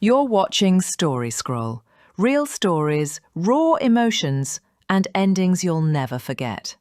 You're watching Story Scroll. Real stories, raw emotions, and endings you'll never forget.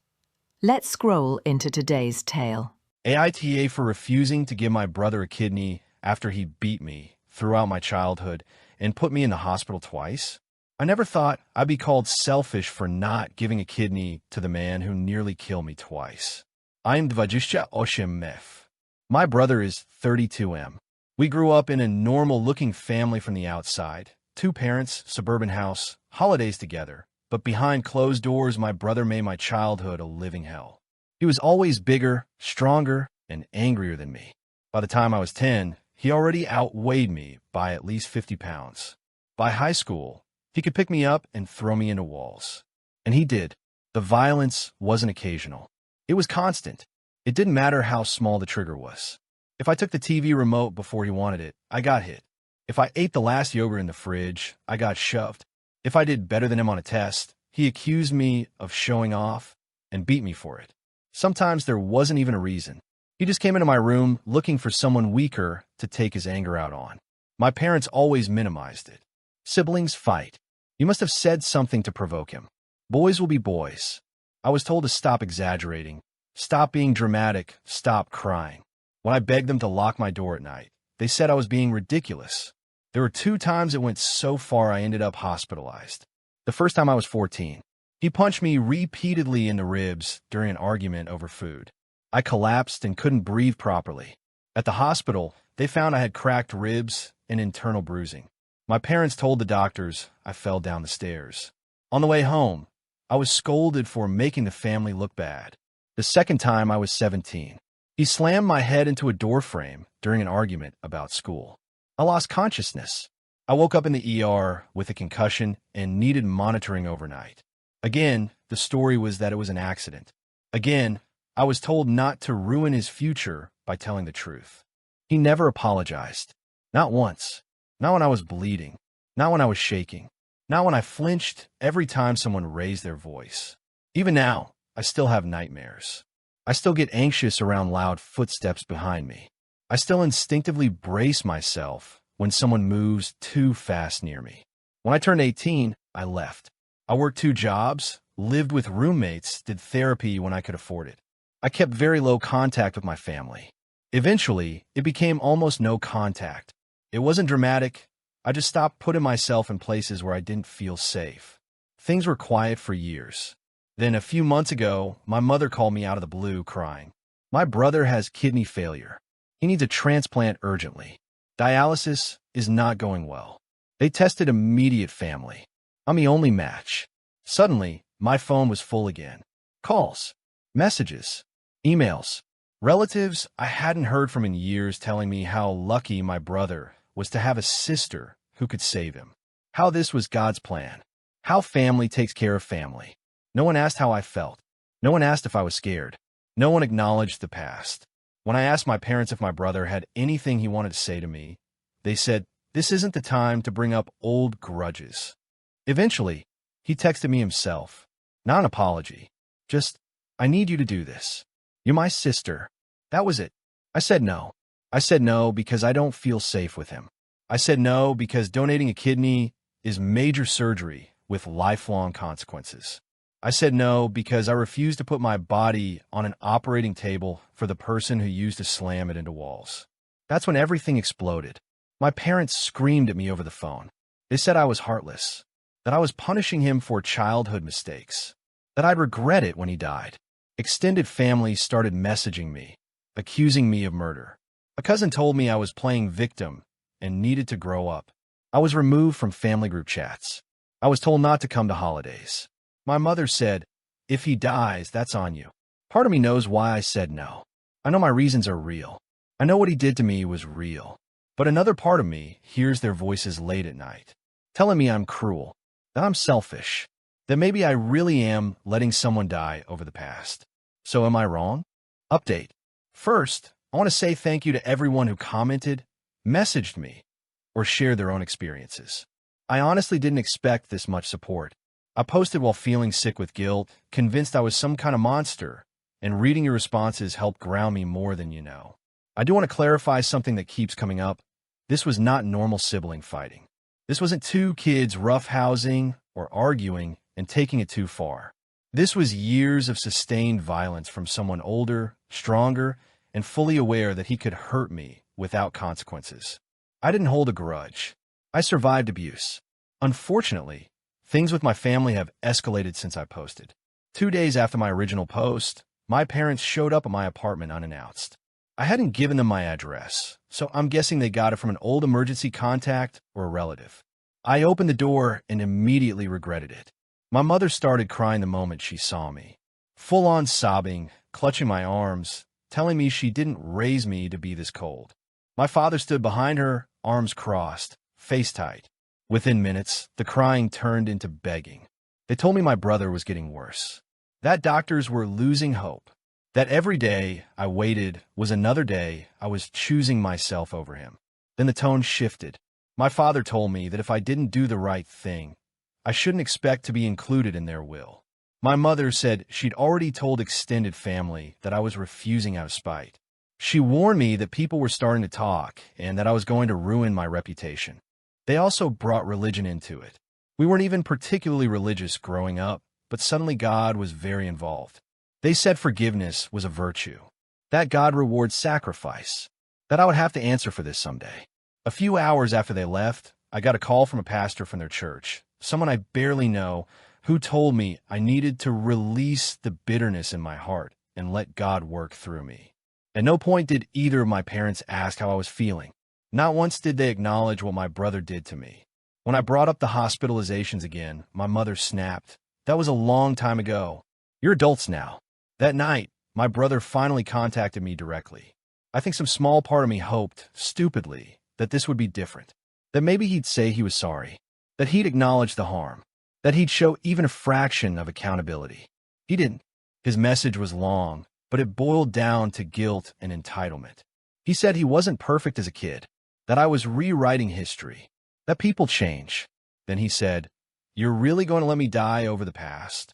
Let's scroll into today's tale. AITA for refusing to give my brother a kidney after he beat me throughout my childhood and put me in the hospital twice. I never thought I'd be called selfish for not giving a kidney to the man who nearly killed me twice. I'm 28 Mef. My brother is 32M. We grew up in a normal-looking family from the outside. 2 parents, suburban house, holidays together. But behind closed doors, my brother made my childhood a living hell. He was always bigger, stronger, and angrier than me. By the time I was 10, he already outweighed me by at least 50 pounds. By high school, he could pick me up and throw me into walls. And he did. The violence wasn't occasional. It was constant. It didn't matter how small the trigger was. If I took the TV remote before he wanted it, I got hit. If I ate the last yogurt in the fridge, I got shoved. If I did better than him on a test, he accused me of showing off and beat me for it. Sometimes there wasn't even a reason. He just came into my room looking for someone weaker to take his anger out on. My parents always minimized it. Siblings fight. You must have said something to provoke him. Boys will be boys. I was told to stop exaggerating, stop being dramatic, stop crying. When I begged them to lock my door at night, they said I was being ridiculous. There were 2 times it went so far I ended up hospitalized. The first time I was 14. He punched me repeatedly in the ribs during an argument over food. I collapsed and couldn't breathe properly. At the hospital, they found I had cracked ribs and internal bruising. My parents told the doctors I fell down the stairs. On the way home, I was scolded for making the family look bad. The second time I was 17. He slammed my head into a door frame during an argument about school. I lost consciousness. I woke up in the ER with a concussion and needed monitoring overnight. Again, the story was that it was an accident. Again, I was told not to ruin his future by telling the truth. He never apologized. Not once. Not when I was bleeding. Not when I was shaking. Not when I flinched every time someone raised their voice. Even now, I still have nightmares. I still get anxious around loud footsteps behind me. I still instinctively brace myself when someone moves too fast near me. When I turned 18, I left. I worked 2 jobs, lived with roommates, did therapy when I could afford it. I kept very low contact with my family. Eventually, it became almost no contact. It wasn't dramatic. I just stopped putting myself in places where I didn't feel safe. Things were quiet for years. Then a few months ago, my mother called me out of the blue crying. My brother has kidney failure. He needs a transplant urgently. Dialysis is not going well. They tested immediate family. I'm the only match. Suddenly, my phone was full again. Calls, messages, emails. Relatives I hadn't heard from in years telling me how lucky my brother was to have a sister who could save him. How this was God's plan. How family takes care of family. No one asked how I felt. No one asked if I was scared. No one acknowledged the past. When I asked my parents if my brother had anything he wanted to say to me, they said, "This isn't the time to bring up old grudges." Eventually, he texted me himself. Not an apology. Just, "I need you to do this. You're my sister." That was it. I said no. I said no because I don't feel safe with him. I said no because donating a kidney is major surgery with lifelong consequences. I said no because I refused to put my body on an operating table for the person who used to slam it into walls. That's when everything exploded. My parents screamed at me over the phone. They said I was heartless, that I was punishing him for childhood mistakes, that I'd regret it when he died. Extended family started messaging me, accusing me of murder. A cousin told me I was playing victim and needed to grow up. I was removed from family group chats. I was told not to come to holidays. My mother said, "If he dies, that's on you." Part of me knows why I said no. I know my reasons are real. I know what he did to me was real. But another part of me hears their voices late at night, telling me I'm cruel, that I'm selfish, that maybe I really am letting someone die over the past. So am I wrong? Update. First, I want to say thank you to everyone who commented, messaged me, or shared their own experiences. I honestly didn't expect this much support. I posted while feeling sick with guilt, convinced I was some kind of monster, and reading your responses helped ground me more than you know. I do want to clarify something that keeps coming up. This was not normal sibling fighting. This wasn't two kids roughhousing or arguing and taking it too far. This was years of sustained violence from someone older, stronger, and fully aware that he could hurt me without consequences. I didn't hold a grudge. I survived abuse. Unfortunately, things with my family have escalated since I posted. 2 days after my original post, my parents showed up at my apartment unannounced. I hadn't given them my address, so I'm guessing they got it from an old emergency contact or a relative. I opened the door and immediately regretted it. My mother started crying the moment she saw me, full-on sobbing, clutching my arms, telling me she didn't raise me to be this cold. My father stood behind her, arms crossed, face tight. Within minutes, the crying turned into begging. They told me my brother was getting worse, that doctors were losing hope, that every day I waited was another day I was choosing myself over him. Then the tone shifted. My father told me that if I didn't do the right thing, I shouldn't expect to be included in their will. My mother said she'd already told extended family that I was refusing out of spite. She warned me that people were starting to talk and that I was going to ruin my reputation. They also brought religion into it. We weren't even particularly religious growing up, but suddenly God was very involved. They said forgiveness was a virtue, that God rewards sacrifice, that I would have to answer for this someday. A few hours after they left, I got a call from a pastor from their church, someone I barely know, who told me I needed to release the bitterness in my heart and let God work through me. At no point did either of my parents ask how I was feeling. Not once did they acknowledge what my brother did to me. When I brought up the hospitalizations again, my mother snapped. That was a long time ago. You're adults now. That night, my brother finally contacted me directly. I think some small part of me hoped, stupidly, that this would be different. That maybe he'd say he was sorry. That he'd acknowledge the harm. That he'd show even a fraction of accountability. He didn't. His message was long, but it boiled down to guilt and entitlement. He said he wasn't perfect as a kid, that I was rewriting history, that people change. Then he said, "You're really going to let me die over the past?"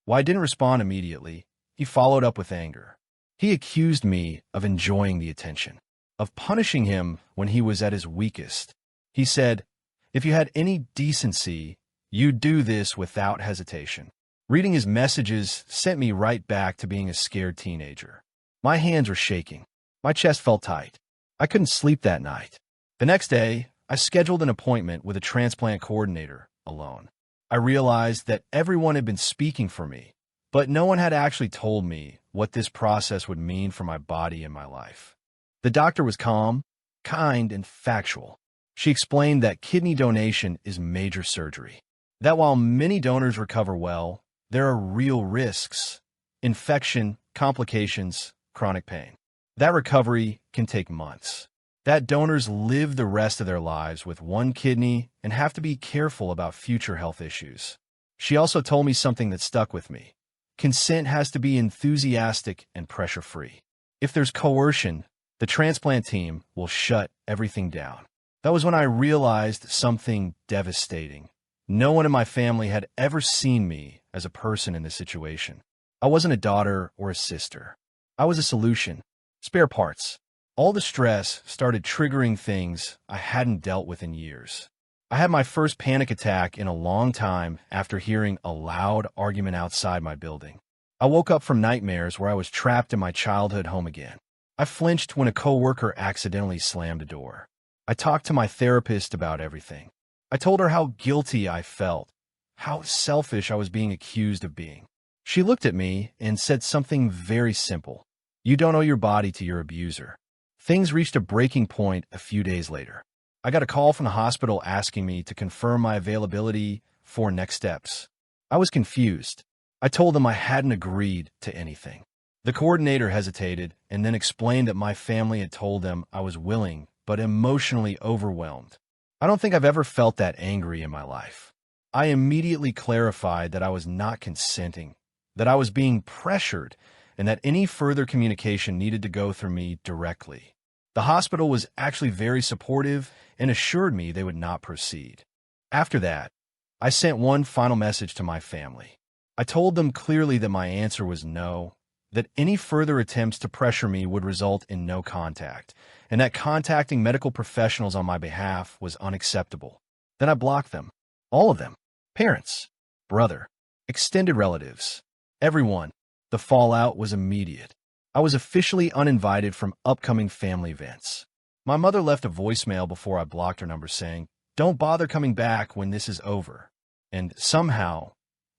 Well, I didn't respond immediately. He followed up with anger. He accused me of enjoying the attention, of punishing him when he was at his weakest. He said, "If you had any decency, you'd do this without hesitation." Reading his messages sent me right back to being a scared teenager. My hands were shaking. My chest felt tight. I couldn't sleep that night. The next day, I scheduled an appointment with a transplant coordinator alone. I realized that everyone had been speaking for me, but no one had actually told me what this process would mean for my body and my life. The doctor was calm, kind, and factual. She explained that kidney donation is major surgery, that while many donors recover well, there are real risks: infection, complications, chronic pain. That recovery can take months. That donors live the rest of their lives with one kidney and have to be careful about future health issues. She also told me something that stuck with me. Consent has to be enthusiastic and pressure-free. If there's coercion, the transplant team will shut everything down. That was when I realized something devastating. No one in my family had ever seen me as a person in this situation. I wasn't a daughter or a sister. I was a solution. Spare parts. All the stress started triggering things I hadn't dealt with in years. I had my first panic attack in a long time after hearing a loud argument outside my building. I woke up from nightmares where I was trapped in my childhood home again. I flinched when a coworker accidentally slammed a door. I talked to my therapist about everything. I told her how guilty I felt, how selfish I was being accused of being. She looked at me and said something very simple. "You don't owe your body to your abuser." Things reached a breaking point a few days later. I got a call from the hospital asking me to confirm my availability for next steps. I was confused. I told them I hadn't agreed to anything. The coordinator hesitated and then explained that my family had told them I was willing but emotionally overwhelmed. I don't think I've ever felt that angry in my life. I immediately clarified that I was not consenting, that I was being pressured, and that any further communication needed to go through me directly. The hospital was actually very supportive and assured me they would not proceed. After that, I sent one final message to my family. I told them clearly that my answer was no, that any further attempts to pressure me would result in no contact, and that contacting medical professionals on my behalf was unacceptable. Then I blocked them. All of them. Parents, brother, extended relatives, everyone. The fallout was immediate. I was officially uninvited from upcoming family events. My mother left a voicemail before I blocked her number saying, "Don't bother coming back when this is over." And somehow,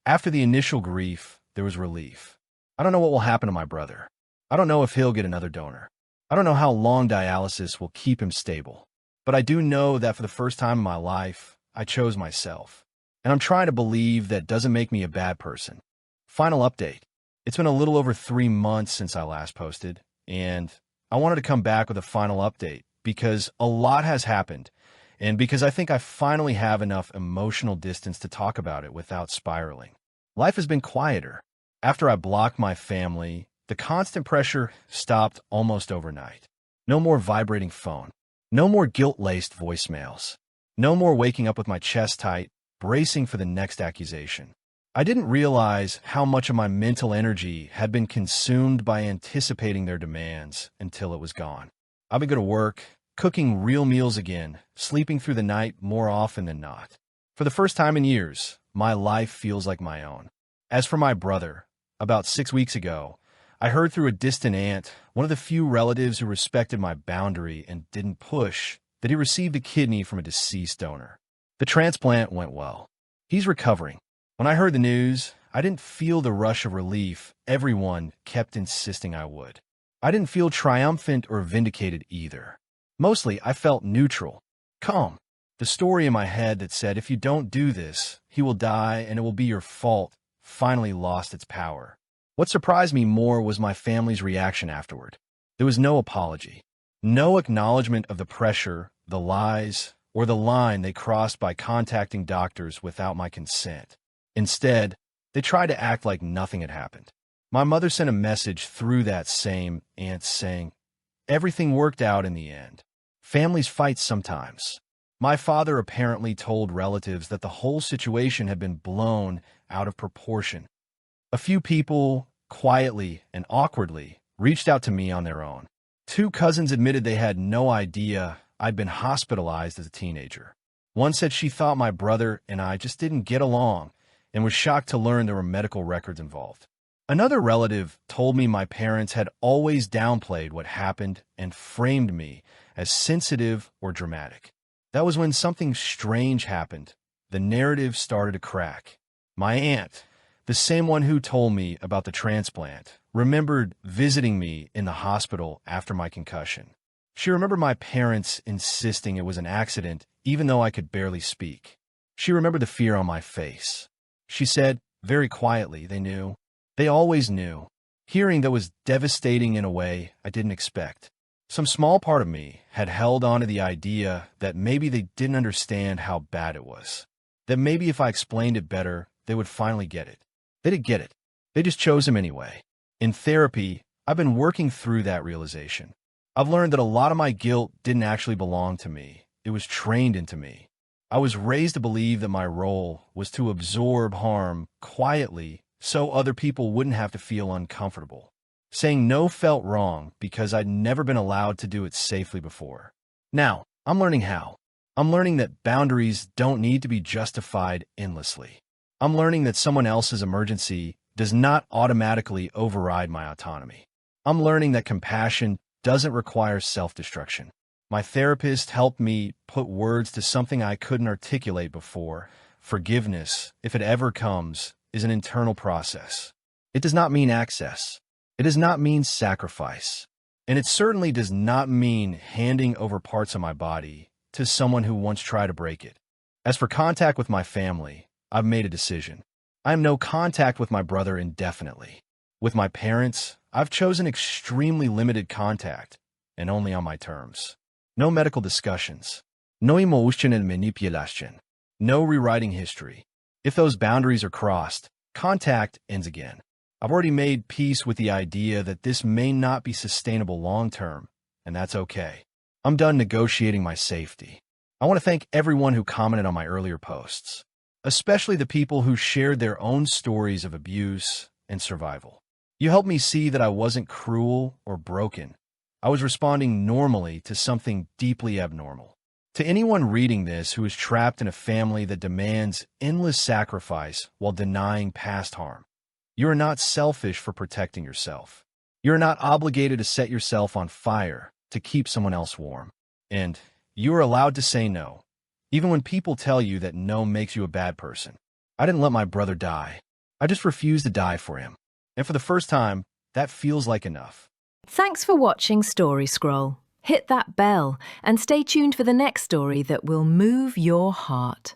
after the initial grief, there was relief. I don't know what will happen to my brother. I don't know if he'll get another donor. I don't know how long dialysis will keep him stable. But I do know that for the first time in my life, I chose myself. And I'm trying to believe that doesn't make me a bad person. Final update. It's been a little over 3 months since I last posted, and I wanted to come back with a final update because a lot has happened, and because I think I finally have enough emotional distance to talk about it without spiraling. Life has been quieter. After I blocked my family, the constant pressure stopped almost overnight. No more vibrating phone. No more guilt-laced voicemails. No more waking up with my chest tight, bracing for the next accusation. I didn't realize how much of my mental energy had been consumed by anticipating their demands until it was gone. I've been going to work, cooking real meals again, sleeping through the night more often than not. For the first time in years, my life feels like my own. As for my brother, about 6 weeks ago, I heard through a distant aunt, one of the few relatives who respected my boundary and didn't push, that he received a kidney from a deceased donor. The transplant went well. He's recovering. When I heard the news, I didn't feel the rush of relief everyone kept insisting I would. I didn't feel triumphant or vindicated either. Mostly, I felt neutral, calm. The story in my head that said, if you don't do this, he will die and it will be your fault, finally lost its power. What surprised me more was my family's reaction afterward. There was no apology, no acknowledgement of the pressure, the lies, or the line they crossed by contacting doctors without my consent. Instead, they tried to act like nothing had happened. My mother sent a message through that same aunt saying, "Everything worked out in the end. Families fight sometimes." My father apparently told relatives that the whole situation had been blown out of proportion. A few people, quietly and awkwardly, reached out to me on their own. 2 cousins admitted they had no idea I'd been hospitalized as a teenager. One said she thought my brother and I just didn't get along and was shocked to learn there were medical records involved. Another relative told me my parents had always downplayed what happened and framed me as sensitive or dramatic. That was when something strange happened. The narrative started to crack. My aunt, the same one who told me about the transplant, remembered visiting me in the hospital after my concussion. She remembered my parents insisting it was an accident, even though I could barely speak. She remembered the fear on my face. She said, very quietly, they knew. They always knew. Hearing that was devastating in a way I didn't expect. Some small part of me had held on to the idea that maybe they didn't understand how bad it was. That maybe if I explained it better, they would finally get it. They didn't get it. They just chose him anyway. In therapy, I've been working through that realization. I've learned that a lot of my guilt didn't actually belong to me. It was trained into me. I was raised to believe that my role was to absorb harm quietly so other people wouldn't have to feel uncomfortable. Saying no felt wrong because I'd never been allowed to do it safely before. Now, I'm learning how. I'm learning that boundaries don't need to be justified endlessly. I'm learning that someone else's emergency does not automatically override my autonomy. I'm learning that compassion doesn't require self-destruction. My therapist helped me put words to something I couldn't articulate before. Forgiveness, if it ever comes, is an internal process. It does not mean access. It does not mean sacrifice. And it certainly does not mean handing over parts of my body to someone who once tried to break it. As for contact with my family, I've made a decision. I have no contact with my brother indefinitely. With my parents, I've chosen extremely limited contact, and only on my terms. No medical discussions. No emotional manipulation. No rewriting history. If those boundaries are crossed, contact ends again. I've already made peace with the idea that this may not be sustainable long-term, and that's okay. I'm done negotiating my safety. I want to thank everyone who commented on my earlier posts, especially the people who shared their own stories of abuse and survival. You helped me see that I wasn't cruel or broken. I was responding normally to something deeply abnormal. To anyone reading this who is trapped in a family that demands endless sacrifice while denying past harm, you are not selfish for protecting yourself. You are not obligated to set yourself on fire to keep someone else warm. And you are allowed to say no, even when people tell you that no makes you a bad person. I didn't let my brother die. I just refused to die for him. And for the first time, that feels like enough. Thanks for watching Story Scroll. Hit that bell and stay tuned for the next story that will move your heart.